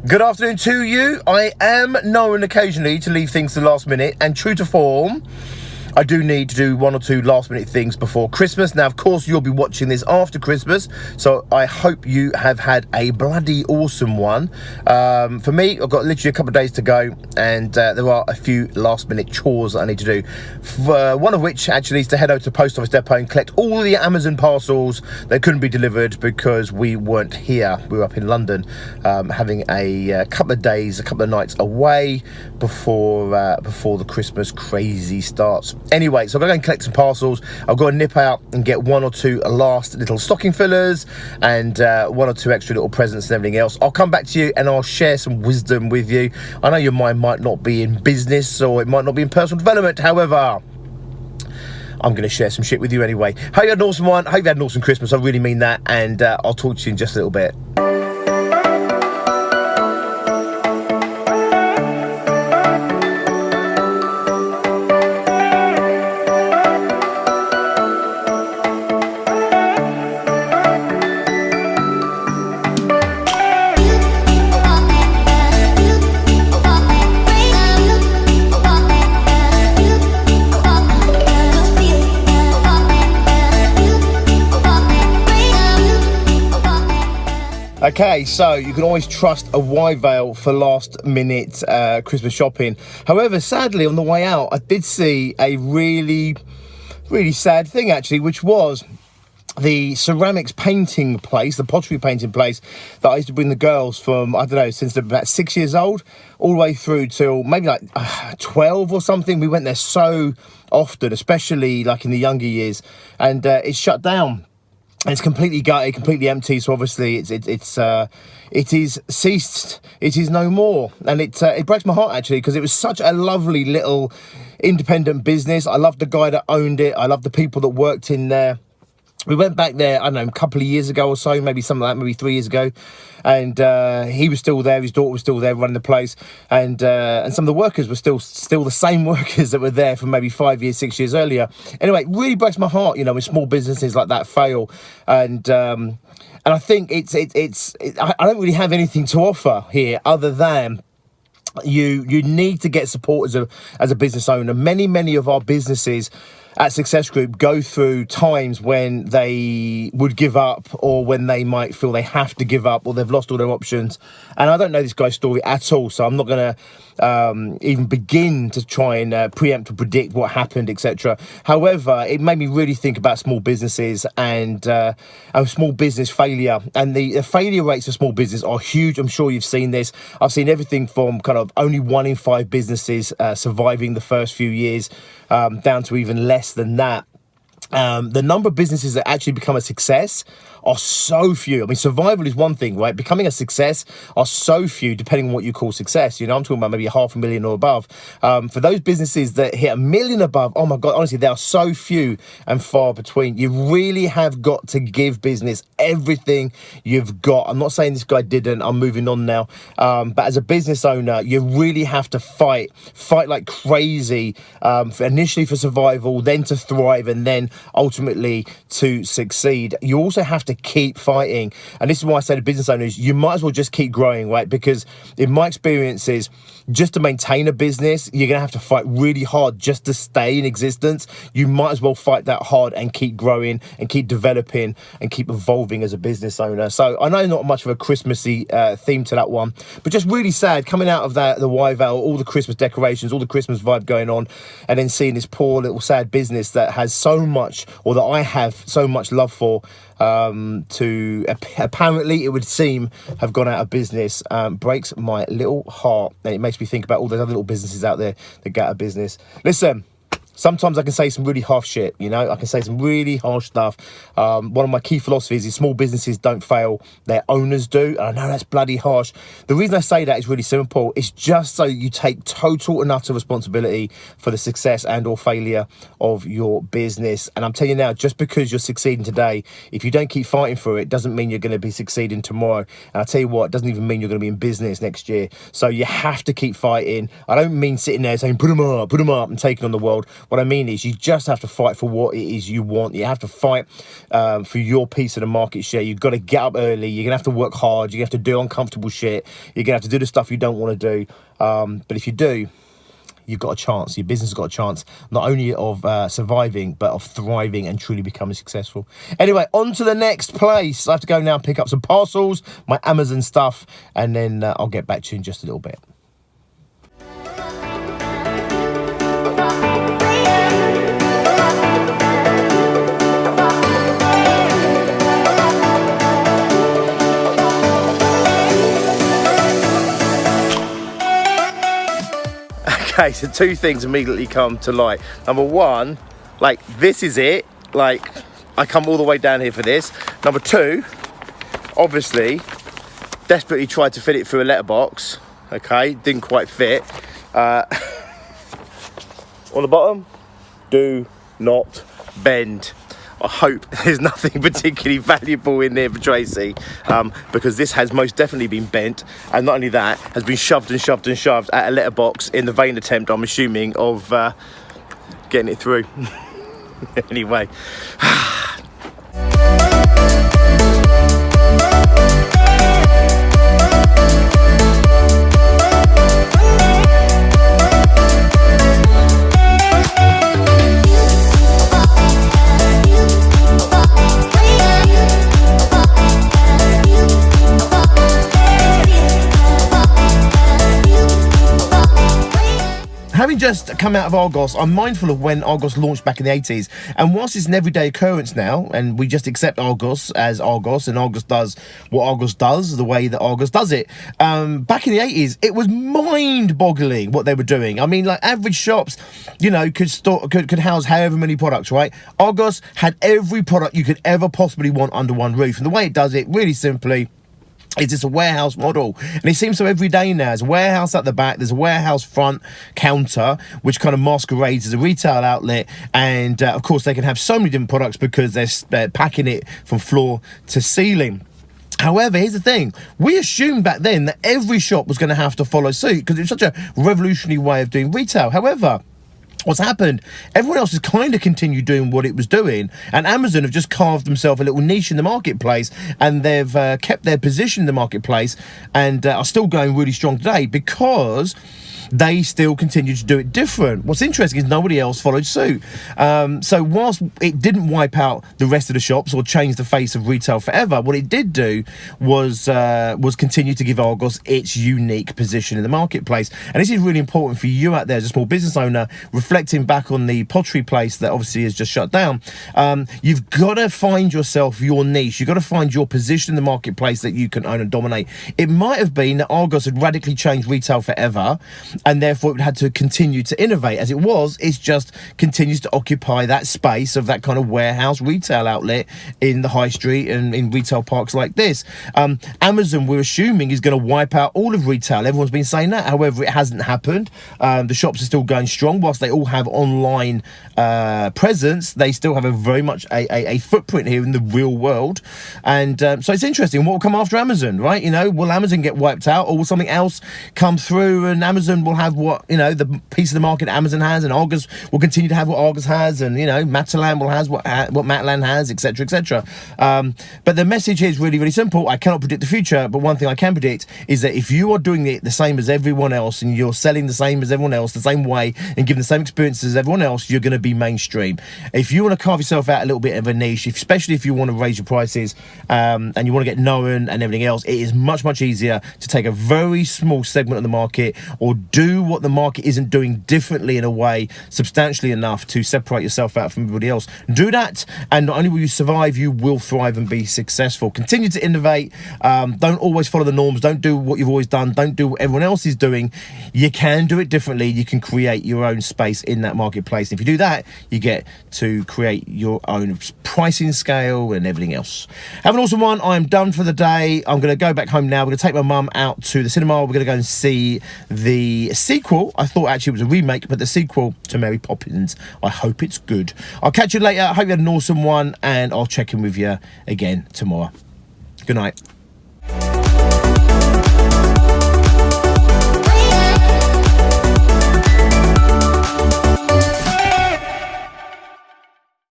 Good afternoon to you. I am known occasionally to leave things to the last minute, and true to form, I do need to do one or two last minute things before Christmas. Now, of course, you'll be watching this after Christmas, so I hope you have had a bloody awesome one. For me, I've got literally a couple of days to go, and there are a few last minute chores that I need to do. One of which actually is to head over to the post office depot and collect all the Amazon parcels that couldn't be delivered because we weren't here. We were up in London, having a couple of days, a couple of nights away before the Christmas crazy starts. Anyway, so I've got to go and collect some parcels. I've got to nip out and get one or two last little stocking fillers and one or two extra little presents and everything else. I'll come back to you and I'll share some wisdom with you. I know your mind might not be in business or it might not be in personal development. However, I'm going to share some shit with you anyway. Hope you had an awesome one. Hope you had an awesome Christmas. I really mean that. And I'll talk to you in just a little bit. Okay, so you can always trust a Y-Veil for last minute Christmas shopping. However, sadly, on the way out, I did see a really sad thing actually, which was the ceramics painting place, the pottery painting place that I used to bring the girls from, I don't know, since they're about 6 years old, all the way through till maybe like 12 or something. We went there so often, especially like in the younger years, and it's shut down. It's completely gutted, completely empty. So obviously, it is ceased. It is no more, and it breaks my heart actually, because it was such a lovely little independent business. I loved the guy that owned it. I loved the people that worked in there. We went back there, I don't know, a couple of years ago or so, maybe something like that, maybe 3 years ago. And he was still there, his daughter was still there running the place. And some of the workers were still the same workers that were there from maybe 5 years, 6 years earlier. Anyway, it really breaks my heart, you know, when small businesses like that fail. And I think I don't really have anything to offer here other than you need to get support as a business owner. Many of our businesses at Success Group go through times when they would give up, or when they might feel they have to give up, or they've lost all their options. And I don't know this guy's story at all, so I'm not going to even begin to try and preempt or predict what happened, etc. However, it made me really think about small businesses and small business failure. And the failure rates of small business are huge. I'm sure you've seen this. I've seen everything from kind of only 1 in 5 businesses surviving the first few years, down to even less than that. The number of businesses that actually become a success are so few. I mean, survival is one thing, right? Becoming a success are so few, depending on what you call success. You know, I'm talking about maybe 500,000 or above. For those businesses that hit 1 million above, oh my God, honestly, they are so few and far between. You really have got to give business everything you've got. I'm not saying this guy didn't. I'm moving on now. But as a business owner, you really have to fight like crazy, initially for survival, then to thrive, and then ultimately to succeed. You also have to keep fighting. And this is why I say to business owners, you might as well just keep growing, right? Because in my experiences, just to maintain a business, you're going to have to fight really hard just to stay in existence. You might as well fight that hard and keep growing and keep developing and keep evolving as a business owner. So I know not much of a Christmassy theme to that one, but just really sad coming out of the Y-Veil, all the Christmas decorations, all the Christmas vibe going on, and then seeing this poor little sad business that has so much, or that I have so much love for, to apparently, it would seem, have gone out of business. Breaks my little heart, and it makes me think about all those other little businesses out there that get out of business. Listen, sometimes I can say some really harsh shit, you know, I can say some really harsh stuff. One of my key philosophies is small businesses don't fail, their owners do. And I know that's bloody harsh. The reason I say that is really simple. It's just so you take total and utter responsibility for the success and or failure of your business. And I'm telling you now, just because you're succeeding today, if you don't keep fighting for it, doesn't mean you're going to be succeeding tomorrow. And I'll tell you what, it doesn't even mean you're going to be in business next year. So you have to keep fighting. I don't mean sitting there saying, put them up and taking on the world. What I mean is you just have to fight for what it is you want. You have to fight for your piece of the market share. You've got to get up early. You're going to have to work hard. You have to do uncomfortable shit. You're going to have to do the stuff you don't want to do. But if you do, you've got a chance. Your business has got a chance, not only of surviving, but of thriving and truly becoming successful. Anyway, on to the next place. I have to go now and pick up some parcels, my Amazon stuff, and then I'll get back to you in just a little bit. Okay, so two things immediately come to light. Number one, like, this is it. Like, I come all the way down here for this. Number two, obviously, desperately tried to fit it through a letterbox. Okay, didn't quite fit. On the bottom, do not bend. I hope there's nothing particularly valuable in there for Tracy, because this has most definitely been bent, and not only that, has been shoved and shoved and shoved at a letterbox in the vain attempt, I'm assuming, of getting it through. Anyway. Having just come out of Argos, I'm mindful of when Argos launched back in the 80s. And whilst it's an everyday occurrence now, and we just accept Argos as Argos, and Argos does what Argos does, the way that Argos does it, back in the 80s, it was mind-boggling what they were doing. I mean, like, average shops, you know, could house however many products, right? Argos had every product you could ever possibly want under one roof. And the way it does it, really simply, it's just a warehouse model, and it seems so every day now. There's a warehouse at the back, there's a warehouse front counter, which kind of masquerades as a retail outlet, and of course they can have so many different products because they're packing it from floor to ceiling. However, here's the thing. We assumed back then that every shop was going to have to follow suit because it's such a revolutionary way of doing retail. However, what's happened, everyone else has kind of continued doing what it was doing, and Amazon have just carved themselves a little niche in the marketplace, and they've kept their position in the marketplace, and are still going really strong today because they still continue to do it different. What's interesting is nobody else followed suit. So whilst it didn't wipe out the rest of the shops or change the face of retail forever, what it did do was continue to give Argos its unique position in the marketplace. And this is really important for you out there as a small business owner, reflecting back on the pottery place that obviously has just shut down. You've got to find yourself your niche. You've got to find your position in the marketplace that you can own and dominate. It might have been that Argos had radically changed retail forever, and therefore it had to continue to innovate. As it was, it just continues to occupy that space of that kind of warehouse retail outlet in the high street and in retail parks like this. Amazon, we're assuming, is going to wipe out all of retail. Everyone's been saying that. However, it hasn't happened. The shops are still going strong. Whilst they all have online presence, they still have a very much a footprint here in the real world. And so it's interesting. What will come after Amazon, right? You know, will Amazon get wiped out, or will something else come through and Amazon will have what, you know, the piece of the market Amazon has, and Argos will continue to have what Argos has, and, you know, Matalan will have what Matalan has, etc., etc. But the message here is really, really simple. I cannot predict the future, but one thing I can predict is that if you are doing it the same as everyone else, and you're selling the same as everyone else, the same way, and giving the same experiences as everyone else, you're going to be mainstream. If you want to carve yourself out a little bit of a niche, especially if you want to raise your prices, and you want to get known and everything else, it is much, much easier to take a very small segment of the market, or do what the market isn't doing differently in a way substantially enough to separate yourself out from everybody else. Do that, and not only will you survive, you will thrive and be successful. Continue to innovate. Don't always follow the norms. Don't do what you've always done. Don't do what everyone else is doing. You can do it differently. You can create your own space in that marketplace. And if you do that, you get to create your own pricing scale and everything else. Have an awesome one. I am done for the day. I'm going to go back home now. We're going to take my mum out to the cinema. We're going to go and see the sequel. I thought actually it was a remake, but the sequel to Mary Poppins. I hope it's good. I'll catch you later. I hope you had an awesome one, and I'll check in with you again tomorrow. Good night.